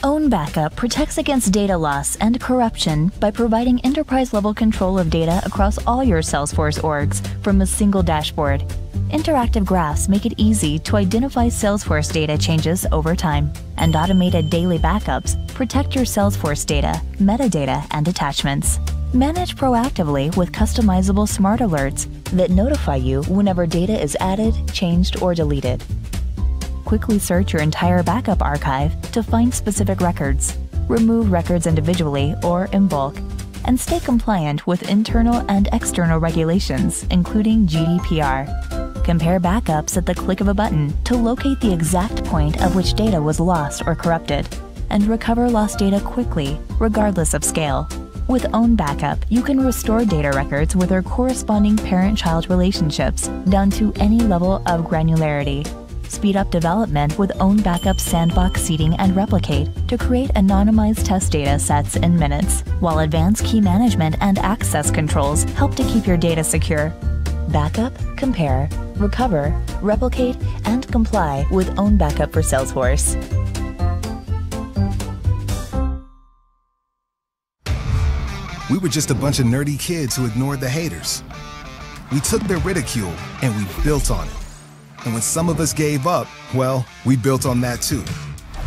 Own Backup protects against data loss and corruption by providing enterprise-level control of data across all your Salesforce orgs from a single dashboard. Interactive graphs make it easy to identify Salesforce data changes over time, and automated daily backups protect your Salesforce data, metadata, and attachments. Manage proactively with customizable smart alerts that notify you whenever data is added, changed, or deleted. Quickly search your entire backup archive to find specific records, remove records individually or in bulk, and stay compliant with internal and external regulations, including GDPR. Compare backups at the click of a button to locate the exact point of which data was lost or corrupted, and recover lost data quickly, regardless of scale. With Own Backup, you can restore data records with their corresponding parent-child relationships down to any level of granularity. Speed up development with Own Backup Sandbox Seeding and Replicate to create anonymized test data sets in minutes, while advanced key management and access controls help to keep your data secure. Backup, compare, recover, replicate, and comply with Own Backup for Salesforce. We were just a bunch of nerdy kids who ignored the haters. We took their ridicule and we built on it. And when some of us gave up, well, we built on that too.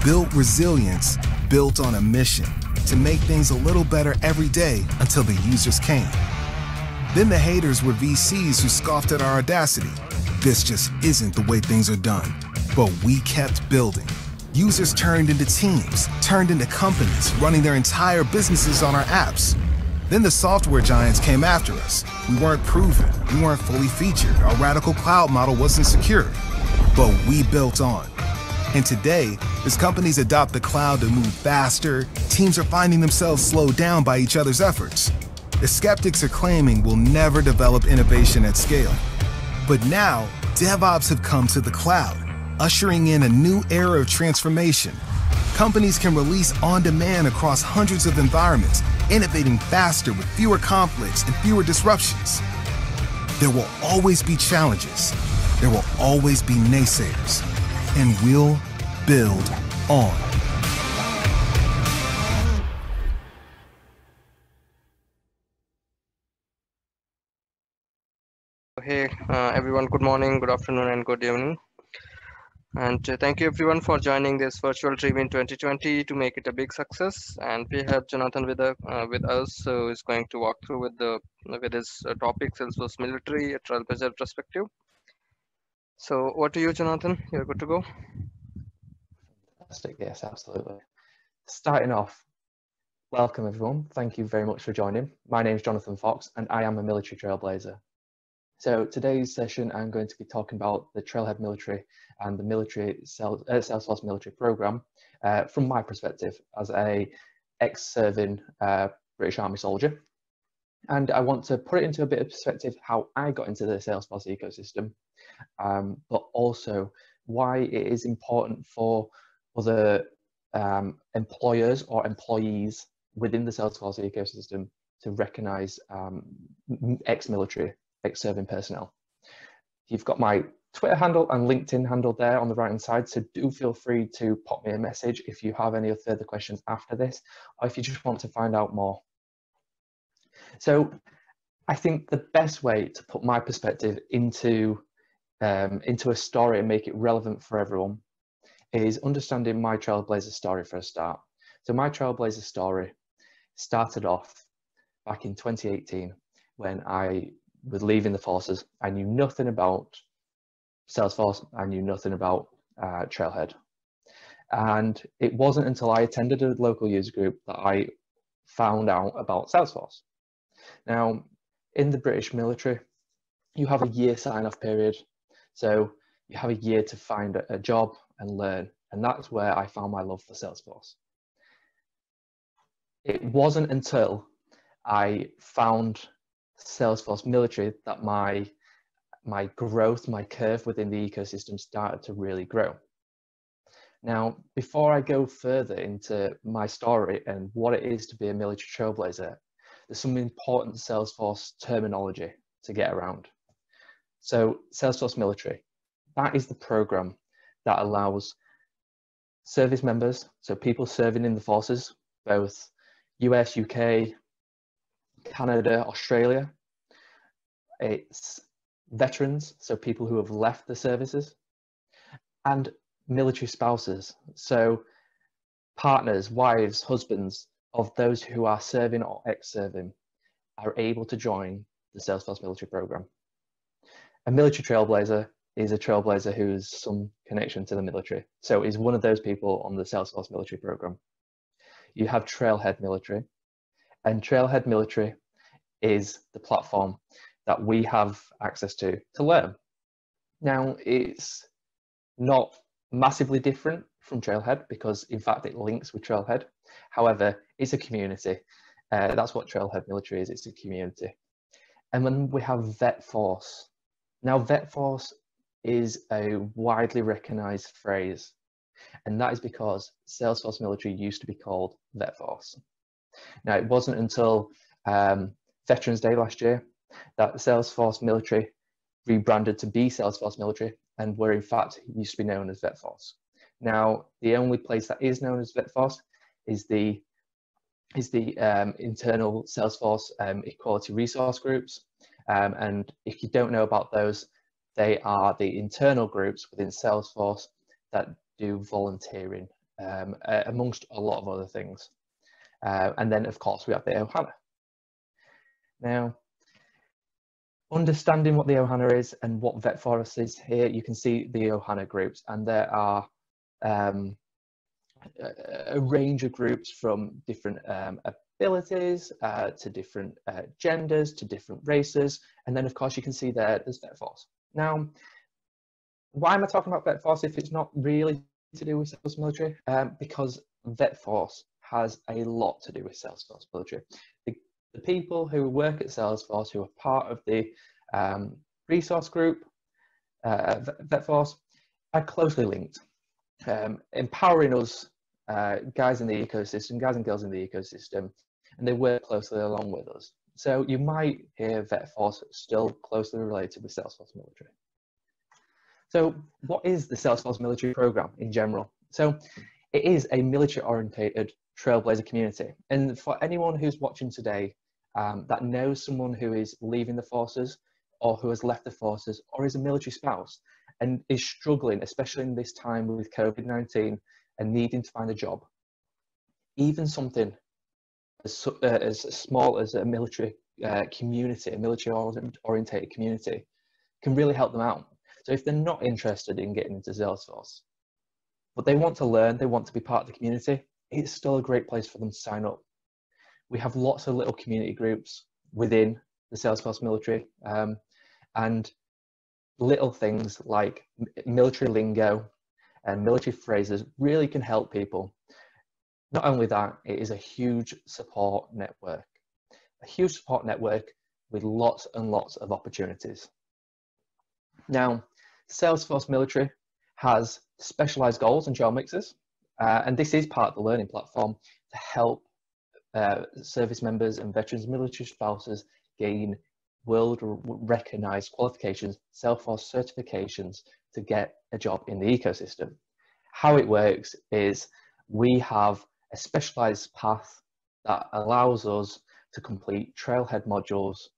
Built resilience, built on a mission to make things a little better every day until the users came. Then the haters were VCs who scoffed at our audacity. This just isn't the way things are done. But we kept building. Users turned into teams, turned into companies, running their entire businesses on our apps. Then the software giants came after us. We weren't proven, we weren't fully featured, our radical cloud model wasn't secure. But we built on. And today, as companies adopt the cloud to move faster, teams are finding themselves slowed down by each other's efforts. The skeptics are claiming we'll never develop innovation at scale. But now, DevOps have come to the cloud, ushering in a new era of transformation. Companies can release on demand across hundreds of environments, innovating faster with fewer conflicts and fewer disruptions. There will always be challenges. There will always be naysayers. And we'll build on. Hey, everyone, good morning, good afternoon, and good evening. And thank you everyone for joining this virtual Dreamin 2020 to make it a big success. And we have Jonathan with us, who is going to walk through with his topic, Salesforce Military, a Trailblazer perspective. So over to you, Jonathan. You're good to go. Fantastic. Yes, absolutely. Starting off, welcome everyone. Thank you very much for joining. My name is Jonathan Fox, and I am a Military Trailblazer. So today's session, I'm going to be talking about the Trailhead Military and the Salesforce Military program from my perspective as a ex-serving British Army soldier. And I want to put it into a bit of perspective how I got into the Salesforce ecosystem, but also why it is important for other employers or employees within the Salesforce ecosystem to recognize ex-military, ex-serving personnel. You've got my Twitter handle and LinkedIn handle there on the right hand side, so do feel free to pop me a message if you have any further questions after this, or if you just want to find out more. So I think the best way to put my perspective into a story and make it relevant for everyone is understanding my Trailblazer story for a start. So my Trailblazer story started off back in 2018 when I was leaving the forces. I knew nothing about Salesforce, I knew nothing about Trailhead. And it wasn't until I attended a local user group that I found out about Salesforce. Now, in the British military, you have a year sign-off period. So you have a year to find a job and learn. And that's where I found my love for Salesforce. It wasn't until I found Salesforce Military that my growth, my curve within the ecosystem started to really grow. Now, before I go further into my story and what it is to be a military trailblazer, there's some important Salesforce terminology to get around. So Salesforce Military, that is the program that allows service members, so people serving in the forces, both US, UK, Canada, Australia. It's veterans, so people who have left the services, and military spouses, so partners, wives, husbands of those who are serving or ex-serving are able to join the Salesforce Military program. A military trailblazer is a trailblazer who has some connection to the military, so is one of those people on the Salesforce Military program. You have Trailhead Military, and Trailhead Military is the platform that we have access to learn. Now, it's not massively different from Trailhead because in fact it links with Trailhead. However, it's a community. That's what Trailhead Military is, it's a community. And then we have VetForce. Now, VetForce is a widely recognized phrase, and that is because Salesforce Military used to be called VetForce. Now, it wasn't until Veterans Day last year that Salesforce Military rebranded to be Salesforce Military, and were in fact used to be known as VetForce. Now, the only place that is known as VetForce is the internal Salesforce equality resource groups. And if you don't know about those, they are the internal groups within Salesforce that do volunteering, amongst a lot of other things. And then, of course, we have the Ohana. Now, understanding what the Ohana is and what VetForce is here, you can see the Ohana groups, and there are a range of groups from different abilities to different genders to different races, and then of course you can see there's VetForce. Now, why am I talking about VetForce if it's not really to do with Salesforce Military? Because VetForce has a lot to do with Salesforce Military. The people who work at Salesforce, who are part of the resource group, VetForce, are closely linked, empowering us guys in the ecosystem, guys and girls in the ecosystem, and they work closely along with us. So you might hear VetForce still closely related with Salesforce Military. So what is the Salesforce Military program in general? So it is a military-orientated trailblazer community. And for anyone who's watching today that knows someone who is leaving the forces or who has left the forces or is a military spouse and is struggling, especially in this time with COVID-19 and needing to find a job, even something as small as a military community, a military-orientated community, can really help them out. So if they're not interested in getting into Salesforce, but they want to learn, they want to be part of the community, it's still a great place for them to sign up. We have lots of little community groups within the Salesforce Military, and little things like military lingo and military phrases really can help people. Not only that, it is a huge support network with lots and lots of opportunities. Now, Salesforce Military has specialized goals and job mixes, and this is part of the learning platform to help service members and veterans military spouses gain world recognized qualifications, Salesforce certifications to get a job in the ecosystem. How it works is we have a specialized path that allows us to complete Trailhead modules,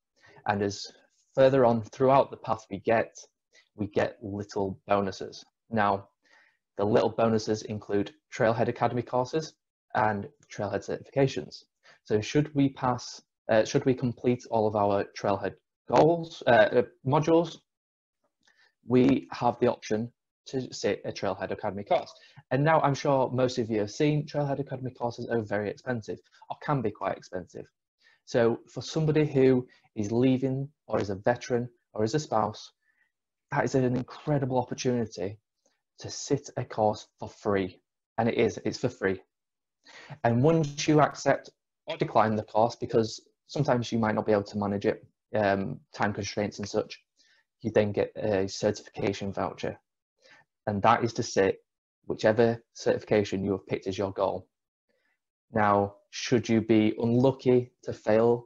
and as further on throughout the path we get little bonuses. Now, the little bonuses include Trailhead Academy courses and Trailhead certifications. So should we complete all of our Trailhead goals, modules, we have the option to sit a Trailhead Academy course. And now I'm sure most of you have seen Trailhead Academy courses are very expensive, or can be quite expensive. So for somebody who is leaving, or is a veteran, or is a spouse, that is an incredible opportunity to sit a course for free. And it's for free. And once you accept or decline the course, because sometimes you might not be able to manage it, time constraints and such, you then get a certification voucher. And that is to sit whichever certification you have picked as your goal. Now, should you be unlucky to fail,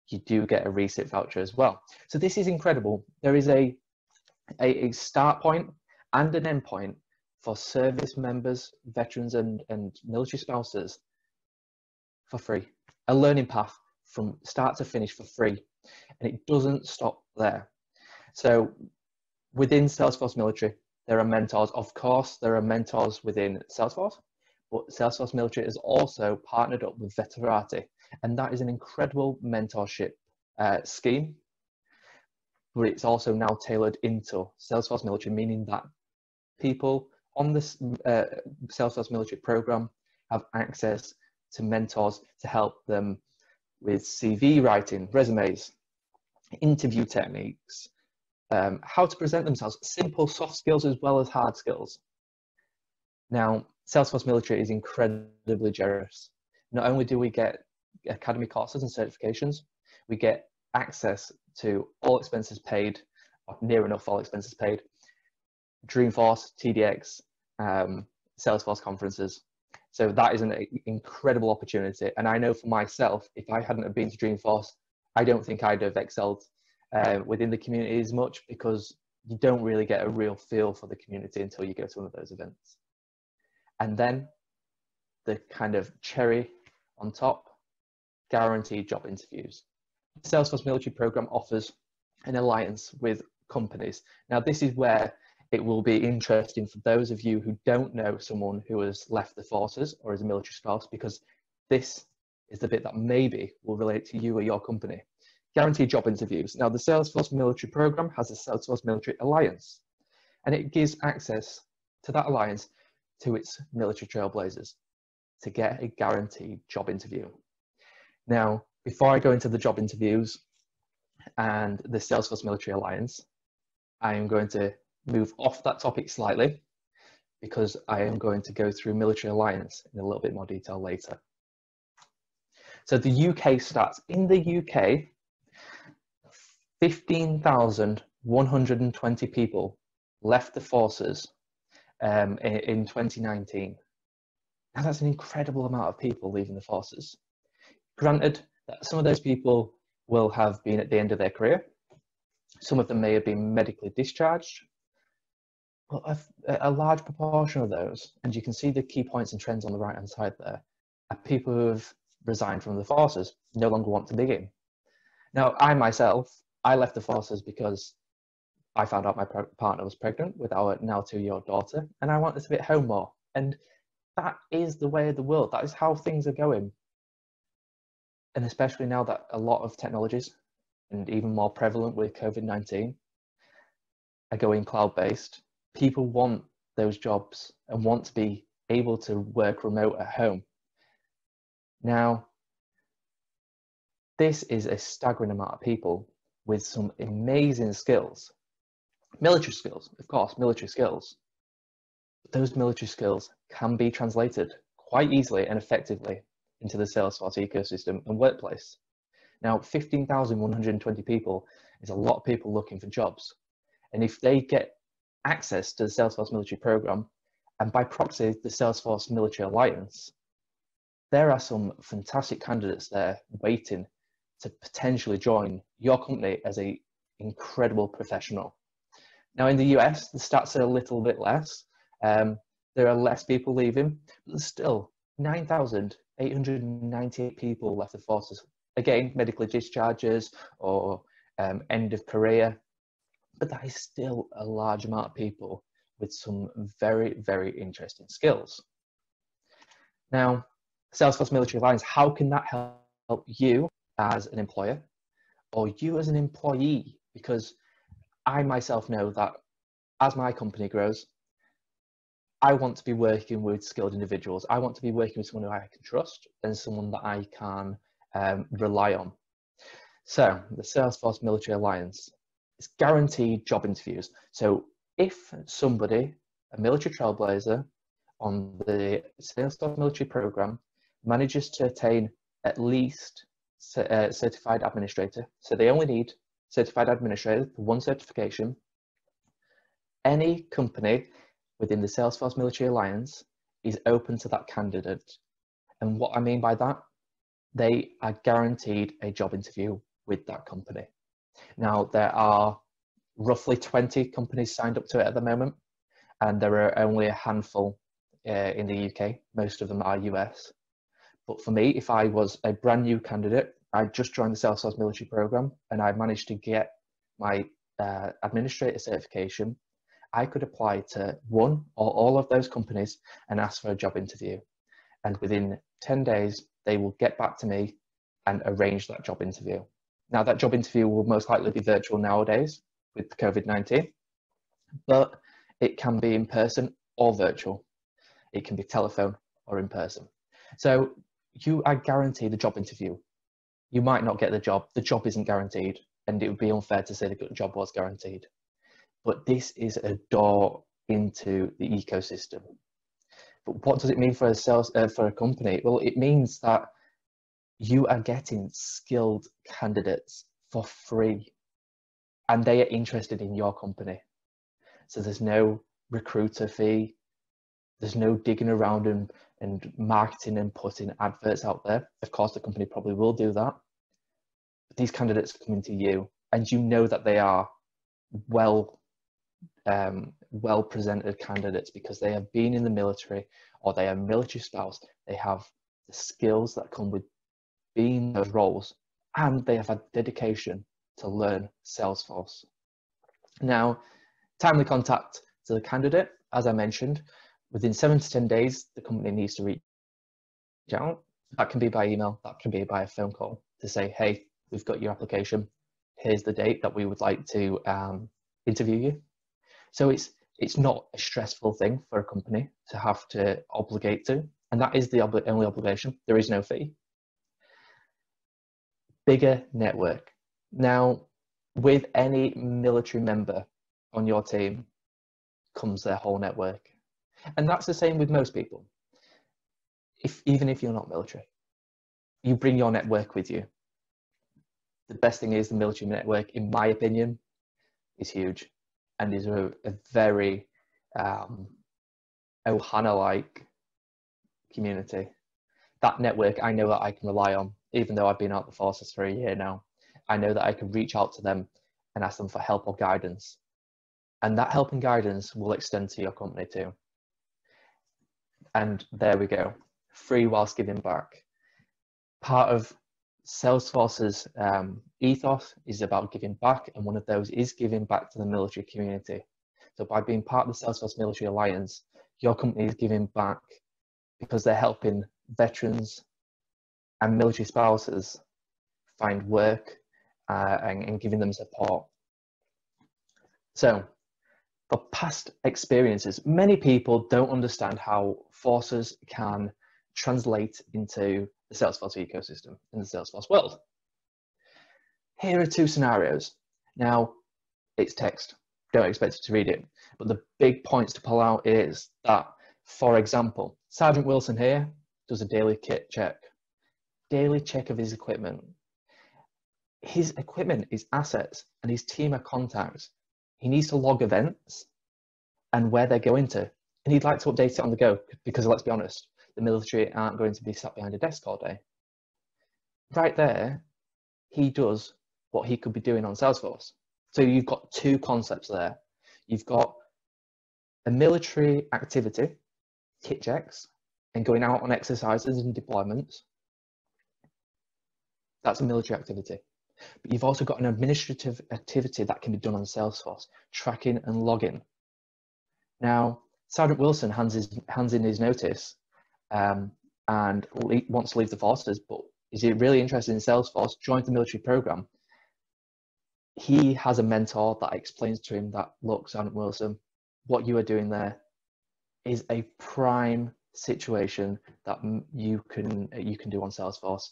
you do get a resit voucher as well. So this is incredible. There is a start point and an end point for service members, veterans, and military spouses for free. A learning path from start to finish for free. And it doesn't stop there. So within Salesforce Military, there are mentors. Of course, there are mentors within Salesforce, but Salesforce Military is also partnered up with Veterati, and that is an incredible mentorship scheme, but it's also now tailored into Salesforce Military, meaning that people on this Salesforce Military program have access to mentors to help them with CV writing, resumes, interview techniques, how to present themselves, simple soft skills as well as hard skills. Now, Salesforce Military is incredibly generous. Not only do we get academy courses and certifications, we get access to all expenses paid, or near enough all expenses paid, Dreamforce, TDX, Salesforce conferences. So that is an incredible opportunity. And I know for myself, if I hadn't have been to Dreamforce, I don't think I'd have excelled within the community as much, because you don't really get a real feel for the community until you go to one of those events. And then the kind of cherry on top, guaranteed job interviews. The Salesforce Military program offers an alliance with companies. Now, this is where it will be interesting for those of you who don't know someone who has left the forces or is a military spouse, because this is the bit that maybe will relate to you or your company. Guaranteed job interviews. Now, the Salesforce Military program has a Salesforce Military Alliance, and it gives access to that alliance to its military trailblazers to get a guaranteed job interview. Now, before I go into the job interviews and the Salesforce Military Alliance, I am going to move off that topic slightly, because I am going to go through Military Alliance in a little bit more detail later. So the UK stats. In the UK, 15,120 people left the forces in 2019. Now, that's an incredible amount of people leaving the forces. Granted that some of those people will have been at the end of their career. Some of them may have been medically discharged. But a large proportion of those, and you can see the key points and trends on the right-hand side there, are people who have resigned from the forces, no longer want to be in. Now, I myself, I left the forces because I found out my partner was pregnant with our now 2-year-old daughter, and I wanted to be at home more. And that is the way of the world. That is how things are going. And especially now that a lot of technologies, and even more prevalent with COVID-19, are going cloud-based, people want those jobs and want to be able to work remote at home. Now, this is a staggering amount of people with some amazing skills. Military skills, of course, military skills. But those military skills can be translated quite easily and effectively into the Salesforce ecosystem and workplace. Now, 15,120 people is a lot of people looking for jobs. And if they get access to the Salesforce Military program, and by proxy, the Salesforce Military Alliance, there are some fantastic candidates there waiting to potentially join your company as an incredible professional. Now, in the US, the stats are a little bit less. There are less people leaving, but there's still 9,898 people left the forces. Again, medically discharges or end of career, but that is still a large amount of people with some very, very interesting skills. Now, Salesforce Military Alliance, how can that help you as an employer or you as an employee? Because I myself know that as my company grows, I want to be working with skilled individuals. I want to be working with someone who I can trust and someone that I can rely on. So the Salesforce Military Alliance is guaranteed job interviews. So if somebody, a military trailblazer on the Salesforce Military program, manages to attain at least certified administrator, so they only need certified administrator for one certification, any company within the Salesforce Military Alliance is open to that candidate. And what I mean by that, they are guaranteed a job interview with that company. Now, there are roughly 20 companies signed up to it at the moment. and there are only a handful in the UK. Most of them are US. But for me, if I was a brand new candidate, I just joined the Salesforce Military program and I managed to get my administrator certification, I could apply to one or all of those companies and ask for a job interview. And within 10 days, they will get back to me and arrange that job interview. Now, that job interview will most likely be virtual nowadays with COVID-19, but it can be in person or virtual. It can be telephone or in person. So you are guaranteed a job interview. You might not get the job isn't guaranteed, and it would be unfair to say the job was guaranteed. But this is a door into the ecosystem. But what does it mean for a company? Well, it means that you are getting skilled candidates for free, and they are interested in your company. So there's no recruiter fee, there's no digging around and marketing and putting adverts out there. Of course, the company probably will do that. But these candidates are coming to you, and you know that they are well presented candidates because they have been in the military or they are military spouse. They have the skills that come with being in those roles, and they have had dedication to learn Salesforce. Now, timely contact to the candidate, as I mentioned, within 7 to 10 days, the company needs to reach out. That can be by email, that can be by a phone call to say, hey, we've got your application. Here's the date that we would like to interview you. So it's not a stressful thing for a company to have to obligate to, and that is the only obligation. There is no fee. Bigger network. Now, with any military member on your team comes their whole network. And that's the same with most people. Even if you're not military, you bring your network with you. The best thing is the military network, in my opinion, is huge and is a very Ohana-like community. That network, I know that I can rely on, even though I've been out the forces for a year now. I know that I can reach out to them and ask them for help or guidance. And that help and guidance will extend to your company too. And there we go, free whilst giving back. Part of Salesforce's ethos is about giving back, and one of those is giving back to the military community. So by being part of the Salesforce Military Alliance, your company is giving back because they're helping veterans and military spouses find work and giving them support. So for past experiences, many people don't understand how forces can translate into the Salesforce ecosystem in the Salesforce world. Here are two scenarios. Now, it's text. Don't expect you to read it. But the big points to pull out is that, for example, Sergeant Wilson here does a daily kit check. Daily check of his equipment. His equipment is assets and his team are contacts. He needs to log events and where they're going to. And he'd like to update it on the go because, let's be honest, the military aren't going to be sat behind a desk all day. Right there, he does what he could be doing on Salesforce. So you've got two concepts there. You've got a military activity, kit checks, and going out on exercises and deployments. That's a military activity. But you've also got an administrative activity that can be done on Salesforce, tracking and logging. Now, Sergeant Wilson hands in his notice and wants to leave the forces, but is he really interested in Salesforce, joins the military program. He has a mentor that explains to him that, look, Sergeant Wilson, what you are doing there is a prime situation that you can do on Salesforce.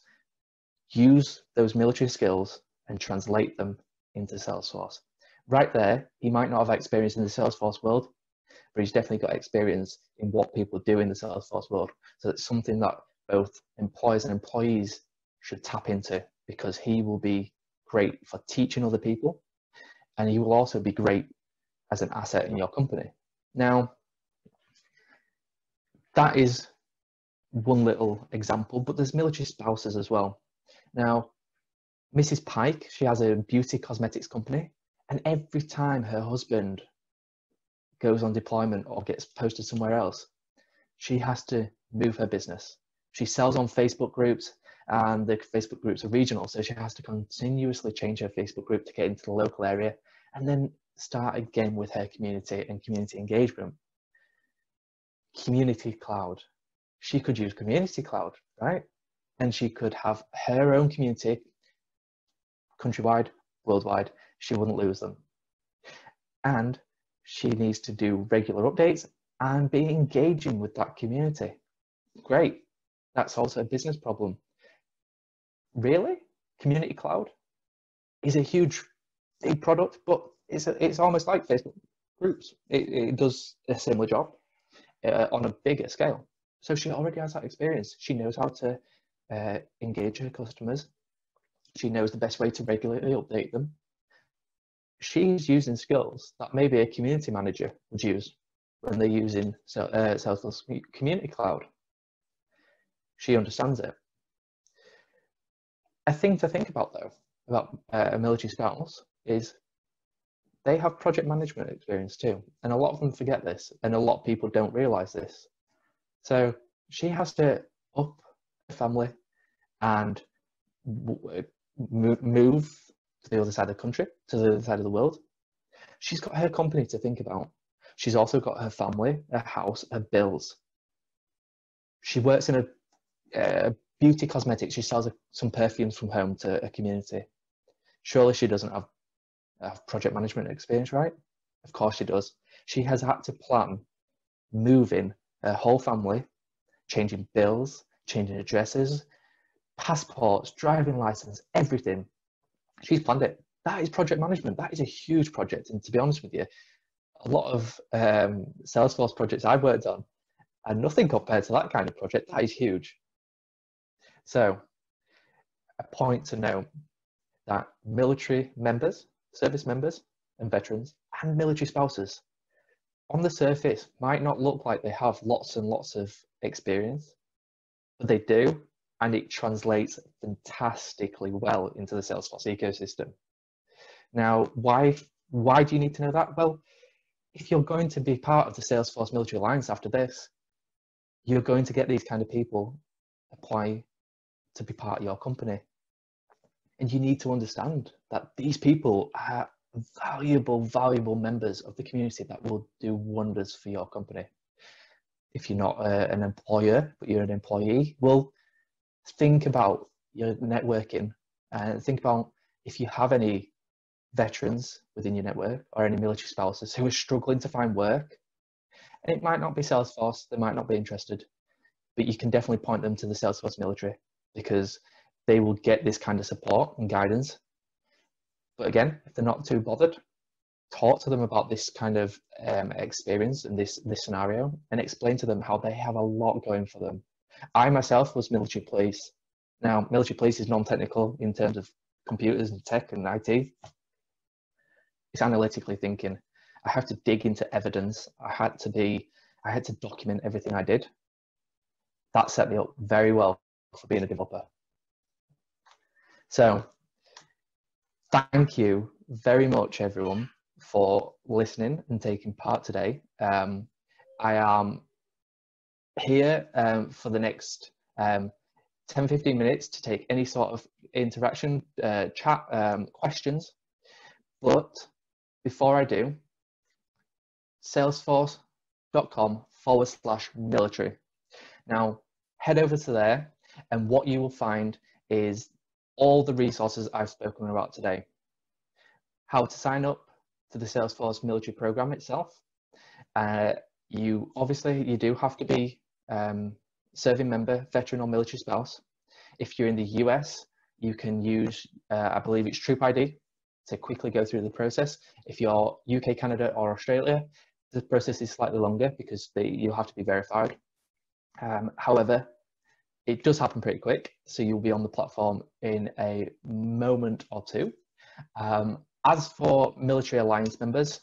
Use those military skills and translate them into Salesforce. Right there, he might not have experience in the Salesforce world, but he's definitely got experience in what people do in the Salesforce world. So it's something that both employers and employees should tap into, because he will be great for teaching other people, and he will also be great as an asset in your company. Now, that is one little example, but there's military spouses as well. Now, Mrs. Pike, she has a beauty cosmetics company, and every time her husband goes on deployment or gets posted somewhere else, she has to move her business. She sells on Facebook groups, and the Facebook groups are regional, so she has to continuously change her Facebook group to get into the local area, and then start again with her community and community engagement. Community Cloud. She could use Community Cloud, right? And she could have her own community, countrywide, worldwide. She wouldn't lose them. And she needs to do regular updates and be engaging with that community. Great. That's also a business problem. Really? Community Cloud is a huge, big product, but it's almost like Facebook groups. It does a similar job on a bigger scale. So she already has that experience. She knows how to engage her customers. She knows the best way to regularly update them. She's using skills that maybe a community manager would use when they're using Salesforce Community Cloud. She understands it. A thing to think about, though, about a military spouse is they have project management experience too. And a lot of them forget this, and a lot of people don't realize this. So she has to up her family and move to the other side of the country, to the other side of the world. She's got her company to think about. She's also got her family, her house, her bills. She works in a beauty cosmetics. She sells some perfumes from home to a community. Surely she doesn't have project management experience, right? Of course she does. She has had to plan moving her whole family, changing bills, changing addresses, passports, driving license, everything. She's planned it. That is project management. That is a huge project. And to be honest with you, a lot of Salesforce projects I've worked on are nothing compared to that kind of project. That is huge. So a point to note that military members, service members and veterans and military spouses on the surface might not look like they have lots and lots of experience, but they do, and it translates fantastically well into the Salesforce ecosystem. Now, why do you need to know that? Well, if you're going to be part of the Salesforce Military Alliance after this, you're going to get these kind of people apply to be part of your company. And you need to understand that these people are valuable members of the community that will do wonders for your company. If you're not an employer, but you're an employee, well, think about your networking and think about if you have any veterans within your network or any military spouses who are struggling to find work. And it might not be Salesforce, they might not be interested, but you can definitely point them to the Salesforce Military because they will get this kind of support and guidance. But again, if they're not too bothered, talk to them about this kind of experience and this scenario and explain to them how they have a lot going for them. I myself was military police. Now, military police is non-technical in terms of computers and tech and IT. It's analytically thinking. I have to dig into evidence. I had to document everything I did. That set me up very well for being a developer. So thank you very much, everyone, for listening and taking part today. I am here for the next 10-15 minutes to take any sort of interaction, chat, questions. But before I do, salesforce.com/military. Now, head over to there, and what you will find is all the resources I've spoken about today. How to sign up to the Salesforce military program itself. You do have to be serving member, veteran or military spouse. If you're in the US, you can use, I believe it's Troop ID to quickly go through the process. If you're UK, Canada or Australia, the process is slightly longer because you'll have to be verified. However, it does happen pretty quick, so you'll be on the platform in a moment or two. As for military alliance members,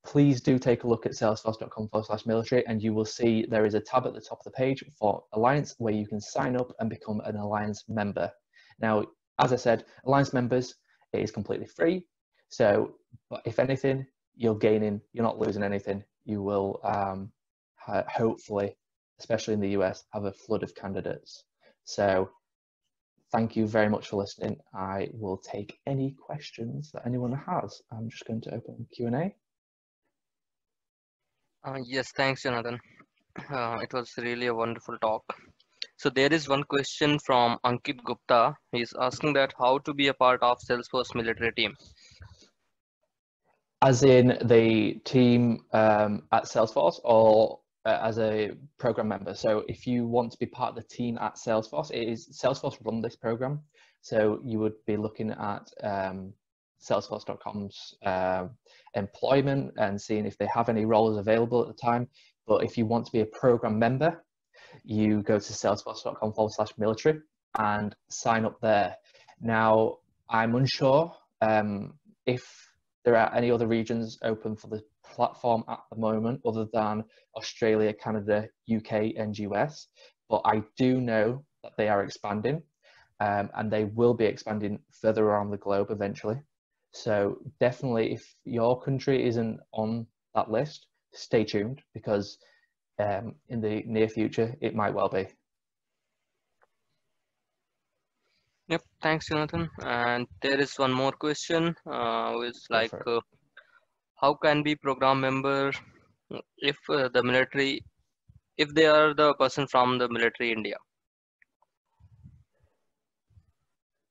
please do take a look at salesforce.com/military, and you will see there is a tab at the top of the page for Alliance where you can sign up and become an Alliance member. Now, as I said, Alliance members, it is completely free. So, but if anything, you're gaining, you're not losing anything. You will hopefully, especially in the US, have a flood of candidates. So thank you very much for listening. I will take any questions that anyone has. I'm just going to open Q&A. Yes, thanks, Jonathan. It was really a wonderful talk. So there is one question from Ankit Gupta. He's asking that how to be a part of Salesforce military team. As in the team at Salesforce, or as a program member? So if you want to be part of the team at Salesforce, it is Salesforce run this program. So you would be looking at Salesforce.com's employment and seeing if they have any roles available at the time. But if you want to be a program member, you go to salesforce.com/military and sign up there. Now, I'm unsure if there are any other regions open for the platform at the moment other than Australia, Canada, UK and US, but I do know that they are expanding and they will be expanding further around the globe eventually. So definitely, if your country isn't on that list, stay tuned, because in the near future, it might well be. Yep, thanks, Jonathan. And there is one more question, which is like, how can be program member if the military, if they are the person from the military India?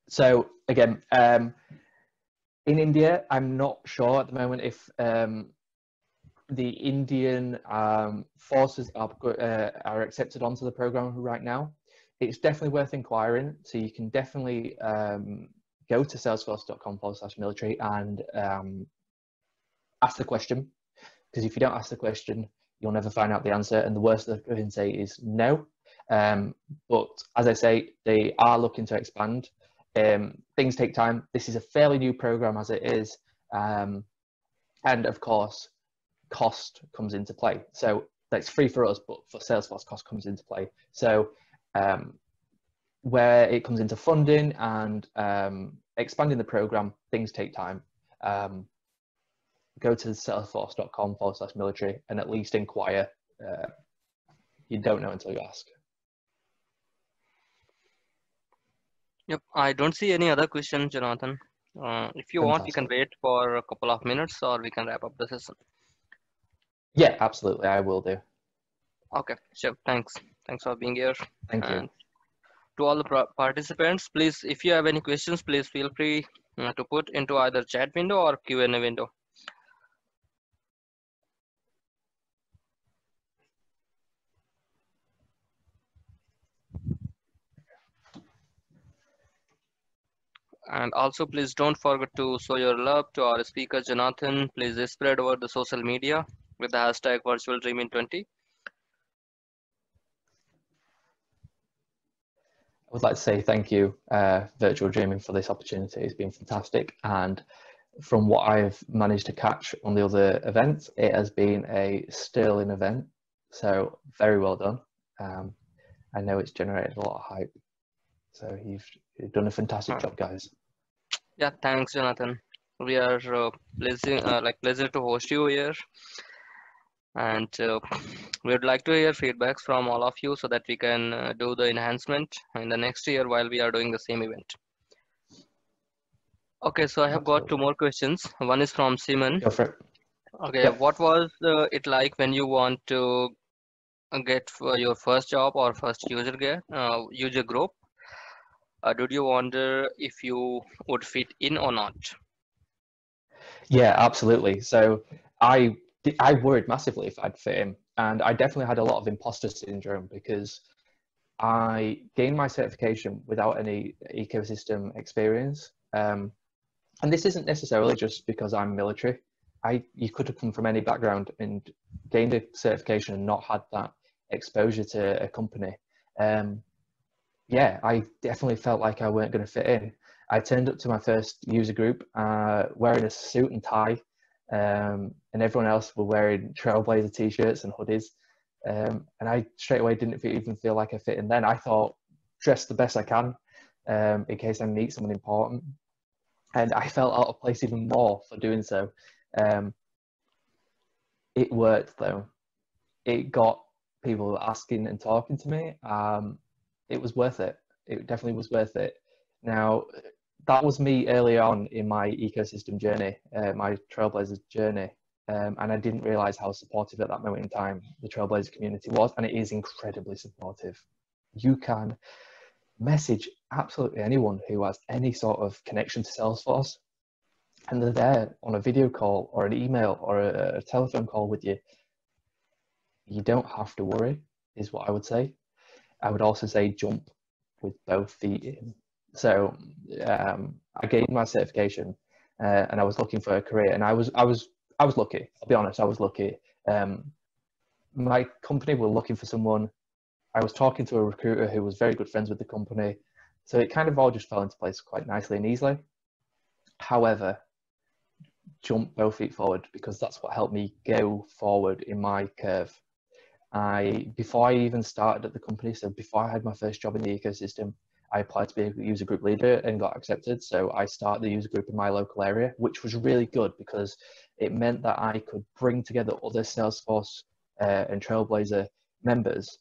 So again, in India, I'm not sure at the moment if the Indian forces are accepted onto the program right now. It's definitely worth inquiring. So you can definitely go to salesforce.com/military and ask the question, because if you don't ask the question, you'll never find out the answer. And the worst they can say is no. But as I say, they are looking to expand. Things take time. This is a fairly new program as it is. And of course, cost comes into play. So that's free for us, but for Salesforce, cost comes into play. So where it comes into funding and expanding the program, things take time. Go to salesforce.com/military and at least inquire. You don't know until you ask. Yep, I don't see any other questions, Jonathan. If you want, we can wait for a couple of minutes, or we can wrap up the session. Yeah, absolutely, I will do. Okay, sure. Thanks for being here. Thank you. To all the participants, please, if you have any questions, please feel free to put into either chat window or Q&A window. And also, please don't forget to show your love to our speaker, Jonathan. Please spread over the social media with the hashtag #VirtualDreamin20. I would like to say thank you, Virtual Dreaming, for this opportunity. It's been fantastic. And from what I've managed to catch on the other events, it has been a sterling event. So very well done. I know it's generated a lot of hype. So you've done a fantastic job, guys. Yeah, thanks, Jonathan. We are pleasure to host you here. And we would like to hear feedbacks from all of you so that we can do the enhancement in the next year while we are doing the same event. Okay, so I have got two more questions. One is from Simon. Go for it. Okay, yep. What was it like when you want to get your first job or first user group? Did you wonder if you would fit in or not? Yeah, absolutely. So I worried massively if I'd fit in, and I definitely had a lot of imposter syndrome because I gained my certification without any ecosystem experience. And this isn't necessarily just because I'm military. You could have come from any background and gained a certification and not had that exposure to a company. Yeah, I definitely felt like I weren't going to fit in. I turned up to my first user group wearing a suit and tie, and everyone else were wearing Trailblazer t-shirts and hoodies. And I straight away didn't even feel like I fit in then. I thought, dress the best I can in case I meet someone important. And I felt out of place even more for doing so. It worked though. It got people asking and talking to me. It was worth it. It definitely was worth it. Now, that was me early on in my ecosystem journey, my Trailblazer journey. And I didn't realize how supportive at that moment in time the Trailblazer community was, and it is incredibly supportive. You can message absolutely anyone who has any sort of connection to Salesforce, and they're there on a video call or an email or a telephone call with you. You don't have to worry, is what I would say. I would also say jump with both feet in. So I gained my certification, and I was looking for a career, and I was lucky. I'll be honest, I was lucky. My company were looking for someone. I was talking to a recruiter who was very good friends with the company, so it kind of all just fell into place quite nicely and easily. However, jump both feet forward, because that's what helped me go forward in my curve. Before I even started at the company, so before I had my first job in the ecosystem, I applied to be a user group leader and got accepted. So I started the user group in my local area, which was really good because it meant that I could bring together other Salesforce and Trailblazer members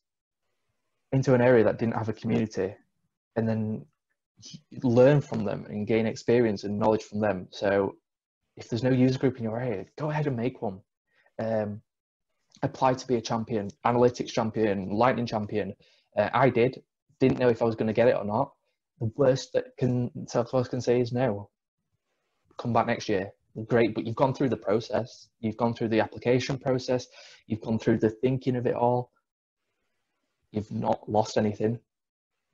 into an area that didn't have a community, and then learn from them and gain experience and knowledge from them. So if there's no user group in your area, go ahead and make one. Apply to be a champion, analytics champion, lightning champion. I didn't know if I was going to get it or not. The worst that Salesforce can say is no. Come back next year. Great, but you've gone through the process. You've gone through the application process. You've gone through the thinking of it all. You've not lost anything.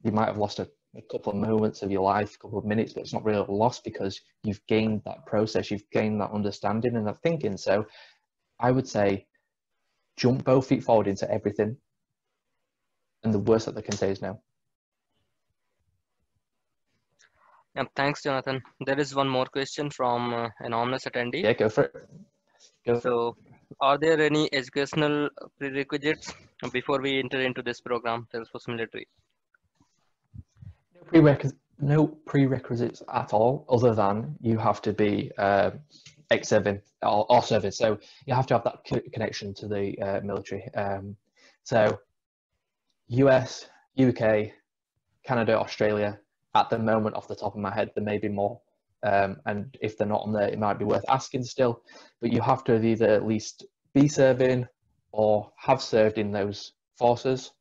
You might have lost a couple of moments of your life, a couple of minutes, but it's not really a loss because you've gained that process. You've gained that understanding and that thinking. So I would say jump both feet forward into everything. And the worst that they can say is no. Thanks, Jonathan. There is one more question from an anonymous attendee. Yeah, go for it. So, are there any educational prerequisites before we enter into this program, Salesforce Military? No prerequisites at all, other than you have to be ex-serving or serving. So you have to have that connection to the military. So US, UK, Canada, Australia, at the moment off the top of my head, there may be more. And if they're not on there, it might be worth asking still. But you have to either at least be serving or have served in those forces,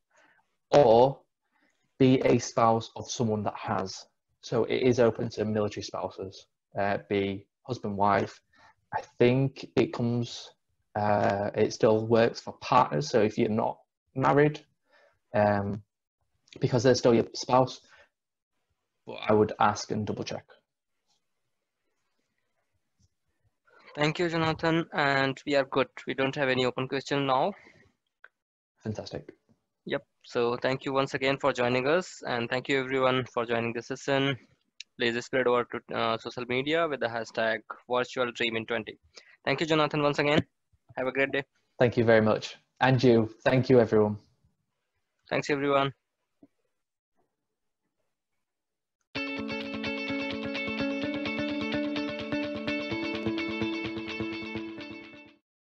or be a spouse of someone that has. So it is open to military spouses, be husband, wife. I think it comes, it still works for partners. So if you're not married, because they're still your spouse, but I would ask and double check. Thank you, Jonathan. And we are good. We don't have any open question now. Fantastic. Yep. So thank you once again for joining us. And thank you everyone for joining the session. Please spread over to social media with the hashtag #VirtualDreamin20. Thank you, Jonathan, once again. Have a great day. Thank you very much. And you. Thank you, everyone. Thanks, everyone.